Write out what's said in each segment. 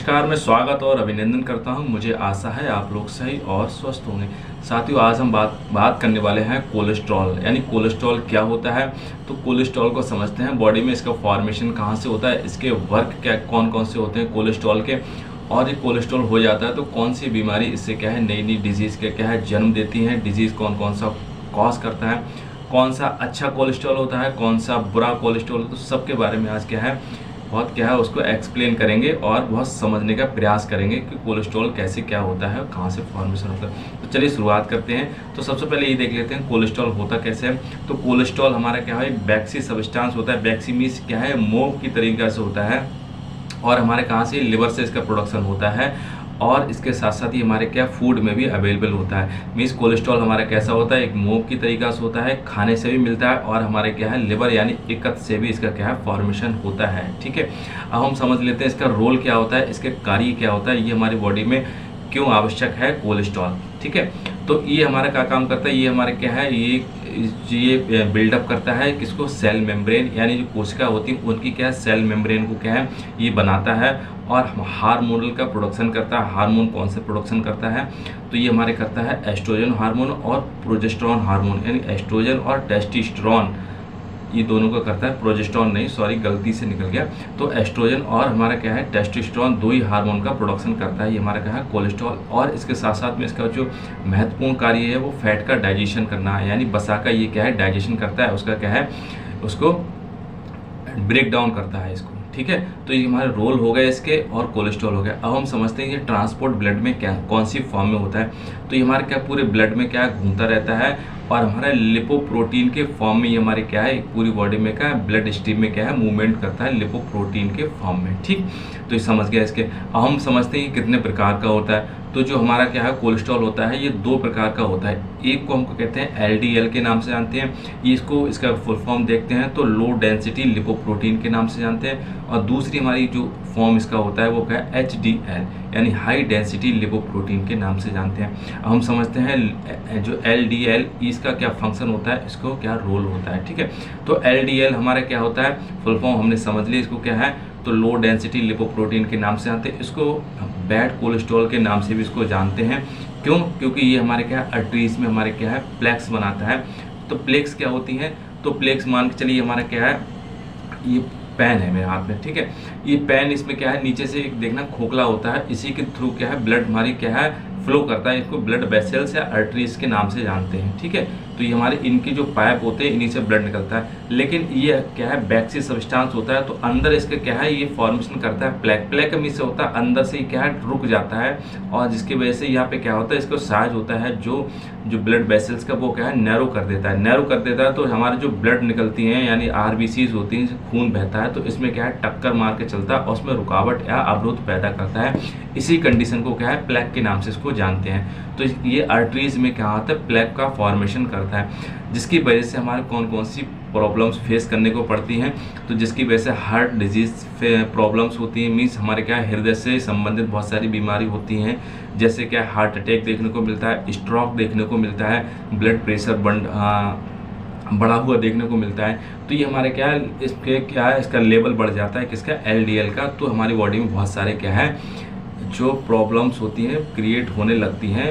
नमस्कार, मैं स्वागत और अभिनंदन करता हूं। मुझे आशा है आप लोग सही और स्वस्थ होंगे। साथियों, आज हम बात करने वाले हैं कोलेस्ट्रॉल, यानी कोलेस्ट्रॉल क्या होता है। तो कोलेस्ट्रॉल को समझते हैं, बॉडी में इसका फॉर्मेशन कहां से होता है, इसके वर्क क्या कौन कौन से होते हैं कोलेस्ट्रॉल के, और ये कोलेस्ट्रॉल हो जाता है तो कौन सी बीमारी इससे क्या है नई नई डिजीज़ के क्या है जन्म देती हैं, डिजीज़ कौन कौन सा कॉज करता है, कौन सा अच्छा कोलेस्ट्रॉल होता है, कौन सा बुरा कोलेस्ट्रॉल, तो सबके बारे में आज क्या है बहुत क्या है उसको एक्सप्लेन करेंगे और बहुत समझने का प्रयास करेंगे कि कोलेस्ट्रॉल कैसे क्या होता है, कहाँ से फॉर्मेशन होता है। तो चलिए शुरुआत करते हैं। तो सबसे पहले ये देख लेते हैं कोलेस्ट्रॉल होता कैसे है। तो कोलेस्ट्रॉल हमारा क्या है, एक वैक्सी सब्सटेंस होता है। वैक्सी मीन्स क्या है, मोम की तरीके से होता है, और हमारे कहाँ से, लिवर से इसका प्रोडक्शन होता है, और इसके साथ साथ ही हमारे क्या फूड में भी अवेलेबल होता है। मीन्स कोलेस्ट्रॉल हमारा कैसा होता है, एक मोम की तरीका से होता है, खाने से भी मिलता है, और हमारे क्या है लिवर यानी इकत से भी इसका क्या है फॉर्मेशन होता है। ठीक है, अब हम समझ लेते हैं इसका रोल क्या होता है, इसके कार्य क्या होता है, ये हमारी बॉडी में क्यों आवश्यक है कोलेस्ट्रॉल। ठीक है, तो ये हमारा क्या काम करता है, ये हमारे क्या है ये बिल्डअप करता है किसको, सेल मेम्ब्रेन, यानी जो कोशिका होती है उनकी क्या है सेल मेम्ब्रेन को क्या है ये बनाता है, और हार्मोनल का प्रोडक्शन करता है। हार्मोन कौन से प्रोडक्शन करता है, तो ये हमारे करता है एस्ट्रोजन हार्मोन और प्रोजेस्टेरॉन हार्मोन, यानी एस्ट्रोजन और टेस्टोस्टेरोन, ये दोनों का करता है। प्रोजेस्टेरॉन नहीं, सॉरी गलती से निकल गया। तो एस्ट्रोजन और हमारा क्या है टेस्टोस्टेरोन, दो ही हार्मोन का प्रोडक्शन करता है ये हमारा क्या है कोलेस्ट्रॉल। और इसके साथ साथ में इसका जो महत्वपूर्ण कार्य है वो फैट का डाइजेशन करना है, यानी वसा का ये क्या है डाइजेशन करता है, उसका क्या है उसको ब्रेक डाउन करता है इसको। ठीक है, तो ये हमारे रोल हो गए इसके, और कोलेस्ट्रॉल हो गया। अब हम समझते हैं ये ट्रांसपोर्ट ब्लड में क्या कौन सी फॉर्म में होता है। तो ये हमारे क्या पूरे ब्लड में क्या घूमता रहता है, और हमारा लिपोप्रोटीन के फॉर्म में ये हमारे क्या है पूरी बॉडी में क्या है ब्लड स्ट्रीम में क्या है मूवमेंट करता है लिपोप्रोटीन के फॉर्म में। ठीक, तो ये समझ गया इसके। अब हम समझते हैं कि कितने प्रकार का होता है। तो जो हमारा क्या है कोलेस्ट्रॉल होता है ये दो प्रकार का होता है। एक को हमको कहते हैं एलडीएल के नाम से जानते हैं, ये इसका फुल फॉर्म देखते हैं तो लो डेंसिटी लिपोप्रोटीन के नाम से जानते हैं, और दूसरी हमारी जो फॉर्म इसका होता है वो क्या है एचडीएल, यानी हाई डेंसिटी लिपोप्रोटीन के नाम से जानते हैं। अब हम समझते हैं जो एलडीएल इसका क्या फंक्शन होता है, इसको क्या रोल होता है। ठीक है, तो एलडीएल हमारा क्या होता है, फुल फॉर्म हमने समझ लिया इसको क्या है, तो लो डेंसिटी लिपोप्रोटीन के नाम से जानते हैं। इसको बैड कोलेस्ट्रॉल के नाम से भी इसको जानते हैं। क्यों, क्योंकि ये हमारे क्या है आर्टरीज में हमारे क्या है प्लेक्स बनाता है। तो प्लेक्स क्या होती हैं, तो प्लेक्स मान के चलिए हमारा क्या है, ये पेन है मेरे हाथ में। ठीक है, ये पेन, इसमें क्या है नीचे से देखना खोखला होता है, इसी के थ्रू क्या है ब्लड हमारी क्या है फ्लो करता है, इसको ब्लड वेसल्स या आर्टरीज के नाम से जानते हैं। ठीक है, तो ये हमारे इनके जो पाइप होते हैं इन्हीं से ब्लड निकलता है। लेकिन ये क्या है वैक्सी सब्सटेंस होता है, तो अंदर इसके क्या है ये फॉर्मेशन करता है प्लेक। प्लेक में से होता है अंदर से क्या है रुक जाता है, और जिसकी वजह से यहाँ पे क्या होता है इसको साइज होता है जो ब्लड वेसल्स का वो क्या है नैरो कर देता है। नैरो कर देता है तो हमारे जो ब्लड निकलती हैं यानी आरबीसीज होती हैं, खून बहता है, तो इसमें क्या है टक्कर मार के चलता है और उसमें रुकावट या अवरोध पैदा करता है। इसी कंडीशन को क्या है प्लेक के नाम से इसको जानते हैं। तो ये आर्टरीज में क्या होता है प्लेक का फॉर्मेशन करता है, जिसकी वजह से हमारे कौन कौन सी प्रॉब्लम्स फेस करने को पड़ती हैं। तो जिसकी वजह से हार्ट डिजीज प्रॉब्लम्स होती हैं, मीन्स हमारे क्या हृदय से संबंधित बहुत सारी बीमारी होती हैं, जैसे क्या हार्ट अटैक देखने को मिलता है, स्ट्रोक देखने को मिलता है, ब्लड प्रेशर बढ़ा हुआ देखने को मिलता है। तो ये हमारे क्या है इसके क्या है इसका लेवल बढ़ जाता है किसका, एलडीएल का। तो हमारी बॉडी में बहुत सारे क्या है जो प्रॉब्लम्स होती हैं क्रिएट होने लगती हैं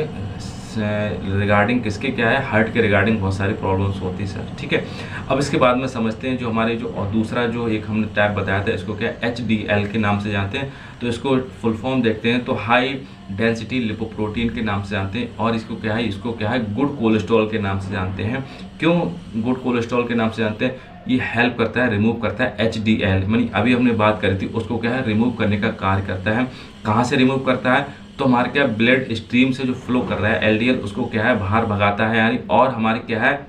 रिगार्डिंग किसके क्या है हार्ट के रिगार्डिंग बहुत सारी प्रॉब्लम्स होती है सर। ठीक है, अब इसके बाद में समझते हैं जो हमारे जो और दूसरा जो एक हमने टाइप बताया था इसको क्या एचडीएल के नाम से जानते हैं। तो इसको फुल फॉर्म देखते हैं तो हाई डेंसिटी लिपोप्रोटीन के नाम से जानते हैं, और इसको क्या है गुड कोलेस्ट्रॉल के नाम से जानते हैं। क्यों गुड कोलेस्ट्रॉल के नाम से जानते हैं, ये हेल्प करता है रिमूव करता है एचडीएल, यानी अभी हमने बात करी थी उसको क्या है रिमूव करने का कार्य करता है। कहाँ से रिमूव करता है, तो हमारे क्या ब्लड स्ट्रीम से जो फ्लो कर रहा है एलडीएल उसको क्या है बाहर भगाता है, यानी और हमारे क्या है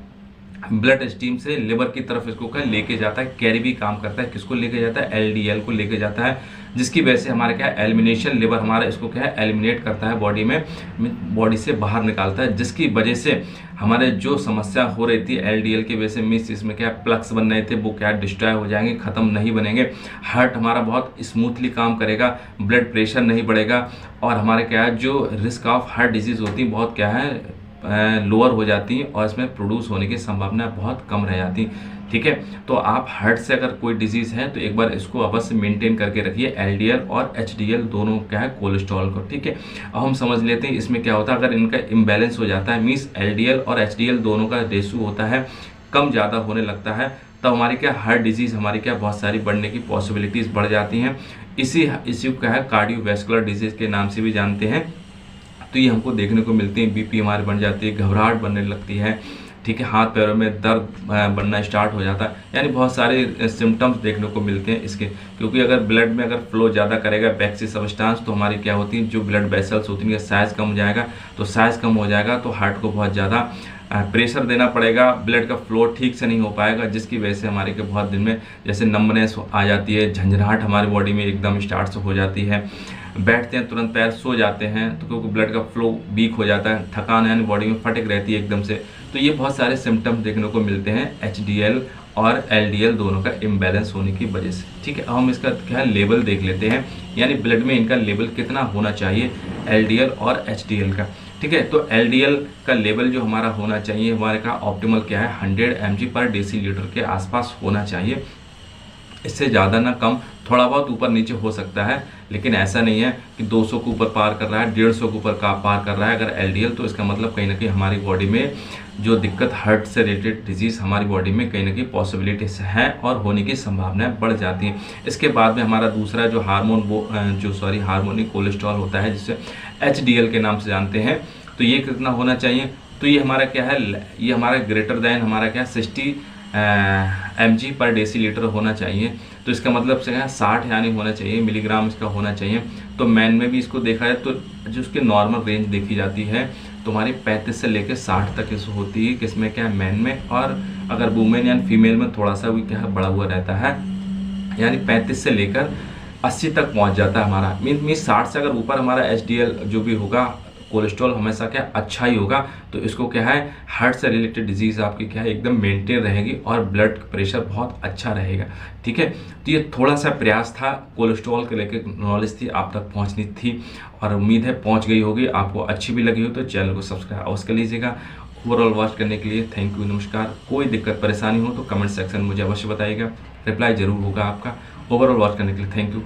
ब्लड स्ट्रीम से लिवर की तरफ इसको क्या लेके जाता है, कैरी भी काम करता है, किसको लेके जाता है एलडीएल को लेके जाता है, जिसकी वजह से हमारे क्या है एलिमिनेशन, लिवर हमारा इसको क्या है एलिमिनेट करता है बॉडी में, बॉडी से बाहर निकालता है, जिसकी वजह से हमारे जो समस्या हो रही थी एलडीएल की वजह से, मीन्स इसमें क्या प्लक्स बन रहे थे वो क्या डिस्ट्रॉय हो जाएंगे, खत्म नहीं बनेंगे। हार्ट हमारा बहुत स्मूथली काम करेगा, ब्लड प्रेशर नहीं बढ़ेगा, और हमारे क्या है जो रिस्क ऑफ हार्ट डिजीज होती है बहुत क्या है लोअर हो जाती हैं, और इसमें प्रोड्यूस होने की संभावना बहुत कम रह जाती। ठीक है। तो आप हार्ट से अगर कोई डिजीज़ है तो एक बार इसको अवश्य मेंटेन करके रखिए, एलडीएल और एचडीएल दोनों क्या है कोलेस्ट्रॉल को, ठीक है। अब हम समझ लेते हैं इसमें क्या होता है। अगर इनका इम्बैलेंस हो जाता है, मीन्स एलडीएल और एचडीएल दोनों का रेशियो होता है कम ज़्यादा होने लगता है, तब हमारी क्या हार्ट डिजीज़ हमारी क्या बहुत सारी बढ़ने की पॉसिबिलिटीज़ बढ़ जाती हैं। इसी को क्या है कार्डियोवैस्कुलर डिजीज़ के नाम से भी जानते हैं। तो ये हमको देखने को मिलती है, बीपी हमारी बढ़ जाती है, घबराहट बनने लगती है, ठीक है, हाथ पैरों में दर्द बनना स्टार्ट हो जाता है, यानी बहुत सारे सिम्टम्स देखने को मिलते हैं इसके। क्योंकि अगर ब्लड में अगर फ्लो ज़्यादा करेगा वैक्सी सब्सटेंस, तो हमारी क्या होती है जो ब्लड वेसल्स होती हैं साइज़ कम हो जाएगा, तो साइज़ कम हो जाएगा तो हार्ट को बहुत ज़्यादा प्रेशर देना पड़ेगा, ब्लड का फ्लो ठीक से नहीं हो पाएगा, जिसकी वजह से हमारे के बहुत दिन में जैसे नम्बनेस आ जाती है, झंझनाहट हमारी बॉडी में एकदम स्टार्ट हो जाती है, बैठते हैं तुरंत पैर सो जाते हैं, तो क्योंकि ब्लड का फ्लो वीक हो जाता है, थकान यानी बॉडी में फटक रहती है एकदम से। तो ये बहुत सारे सिम्टम्स देखने को मिलते हैं एचडीएल और एलडीएल दोनों का इम्बैलेंस होने की वजह से, ठीक है। अब हम इसका क्या है लेवल देख लेते हैं, यानी ब्लड में इनका लेवल कितना होना चाहिए एलडीएल और एचडीएल का, ठीक है। तो एलडीएल का लेवल जो हमारा होना चाहिए, हमारे का ऑप्टिमल क्या है 100 mg/dl के आसपास होना चाहिए, इससे ज़्यादा ना कम, थोड़ा बहुत ऊपर नीचे हो सकता है, लेकिन ऐसा नहीं है कि 200 को ऊपर पार कर रहा है, 150 के ऊपर का पार कर रहा है अगर एलडीएल, तो इसका मतलब कहीं ना कहीं हमारी बॉडी में जो दिक्कत हार्ट से रिलेटेड डिजीज़ हमारी बॉडी में कहीं ना कहीं पॉसिबिलिटीज है और होने की संभावनाएं बढ़ जाती हैं। इसके बाद में हमारा दूसरा जो हार्मोनिक कोलेस्ट्रॉल होता है, जिसे एचडीएल के नाम से जानते हैं, तो ये कितना होना चाहिए, तो ये हमारा क्या है, ये हमारा ग्रेटर दैन हमारा क्या 60 mg/dl होना चाहिए। तो इसका मतलब से है 60 यानी होना चाहिए मिलीग्राम इसका होना चाहिए। तो मैन में भी इसको देखा है तो जो उसकी नॉर्मल रेंज देखी जाती है तो हमारी 35 से लेकर 60 तक इस होती है, किसमें क्या है मैन में, और अगर वुमेन यानी फीमेल में थोड़ा सा भी क्या है बढ़ा हुआ रहता है, यानी 35 से लेकर 80 तक पहुंच जाता है हमारा। मीन 60 से अगर ऊपर हमारा एचडीएल जो भी होगा कोलेस्ट्रॉल हमेशा क्या अच्छा ही होगा, तो इसको क्या है हार्ट से रिलेटेड डिजीज़ आपकी क्या है एकदम मेंटेन रहेगी और ब्लड प्रेशर बहुत अच्छा रहेगा, ठीक है। तो ये थोड़ा सा प्रयास था, कोलेस्ट्रॉल के लेके नॉलेज थी आप तक पहुंचनी थी, और उम्मीद है पहुंच गई होगी, आपको अच्छी भी लगी हो तो चैनल को सब्सक्राइब अवश्य कर लीजिएगा। ओवरऑल वॉच करने के लिए थैंक यू, नमस्कार। कोई दिक्कत परेशानी हो तो कमेंट सेक्शन मुझे अवश्य बताइएगा, रिप्लाई जरूर होगा आपका। ओवरऑल वॉच करने के लिए थैंक यू।